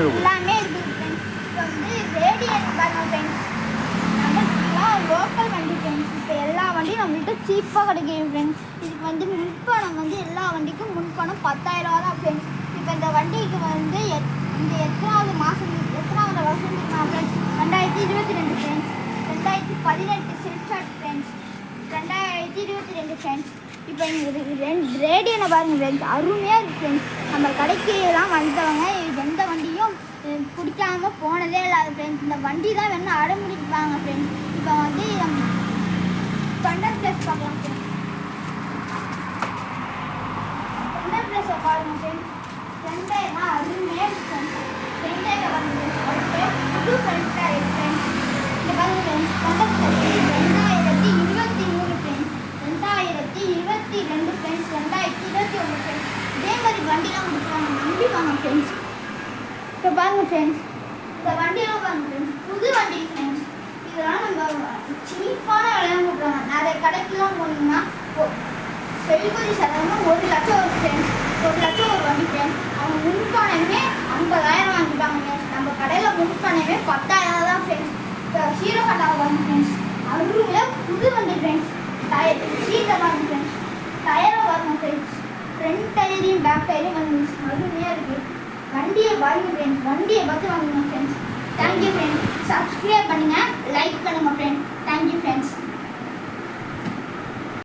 எல்லாமே இருக்குது ஃப்ரெண்ட்ஸ். இப்போ வந்து ரேடியன் பாருங்க ஃப்ரெண்ட்ஸ், நம்மளுக்குலாம் லோக்கல் வண்டி ஃப்ரெண்ட்ஸ். இப்போ எல்லா வண்டியும் நம்மள்கிட்ட சீப்பாக கிடைக்கும் ஃப்ரெண்ட்ஸ். இதுக்கு வந்து முன்பணம் வந்து எல்லா வண்டிக்கும் முன்பணம் 10,000 ரூபா தான் ஃப்ரெண்ட்ஸ். இப்போ இந்த வண்டிக்கு வந்து இந்த எத்தனாவது வருஷம் தெரியுமா ஃப்ரெண்ட்ஸ்? 2022 ஃப்ரெண்ட்ஸ். 2018 சில்சாட் ஃப்ரெண்ட்ஸ். 2022 ஃப்ரெண்ட்ஸ். இப்போ இங்கே ரேடியனை பாருங்கள் ஃப்ரெண்ட்ஸ், அருமையாக இருக்குது ஃப்ரெண்ட்ஸ். நம்ம கடைக்கெல்லாம் வந்தவங்க எந்த வண்டியும் பிடிக்காம போனதே இல்லாத ஃப்ரெண்ட்ஸ். இந்த வண்டி தான் வேணும் அடம்பிடிப்பாங்க ஃப்ரெண்ட்ஸ். இப்போ வந்து ஸ்பெண்டர் ப்ளஸ் பார்க்கலாம் ஃப்ரெண்ட்ஸ். ஸ்பெண்டர் ப்ளஸை பாருங்கள் ஃப்ரெண்ட்ஸ். ஸ்பெண்டர்லாம் அருமையாக இருக்குது ஃப்ரெண்ட்ஸ். ஸ்பெண்டரில் பாருங்கள் ஃப்ரெண்ட்ஸ், புது ஃப்ரெண்ட்ஸாக இருக்குது ஃப்ரெண்ட்ஸ். இங்கே பாருங்கள் friends, Splendor plus 2023 friends. 2022 friends. 2021 friends. இதே மாதிரி வண்டிலாம் கொடுக்குறாங்க, நம்பி வாங்க ஃப்ரெண்ட்ஸ். இப்போ பாருங்கள் ஃப்ரெண்ட்ஸ், இந்த வண்டியெல்லாம் பாருங்கள் ஃப்ரெண்ட்ஸ், புது வண்டி ஃப்ரெண்ட்ஸ். இதெல்லாம் நம்ம சீப்பான விலையாக கொடுக்குறாங்க. நிறைய கடைக்கெல்லாம் போனீங்கன்னா செய்கூலி செலவுனா 1 லட்சம் ஒரு ஃப்ரெண்ட்ஸ். 1 லட்சம் ஒரு வண்டி ஃப்ரெண்ட்ஸ். அவங்க முன்பணமே 50,000 வாங்கிப்பாங்க ஃப்ரெண்ட்ஸ். நம்ம கடையில் முன்பணமே 10,000 தான் ஃப்ரெண்ட்ஸ். இப்போ ஹீரோ ஹோண்டா வாங்க ஃப்ரெண்ட்ஸ், அருமையாக புது வண்டி ஃப்ரெண்ட்ஸ். டயர் சீட்டை பாருங்க ஃப்ரெண்ட்ஸ், டயரை பாருங்க ஃப்ரெண்ட்ஸ், ஃப்ரண்ட் டயரையும் பேக் டயரையும் வாங்க அருமையாக இருக்குது. வண்டியை பாருங்க ஃப்ரெண்ட்ஸ், வண்டியை பார்த்து வாங்குங்க ஃப்ரெண்ட்ஸ். Thank you friends. சப்ஸ்கிரைப் பண்ணுங்கள், லைக் பண்ணுங்கள் ஃப்ரெண்ட்ஸ். Thank you friends.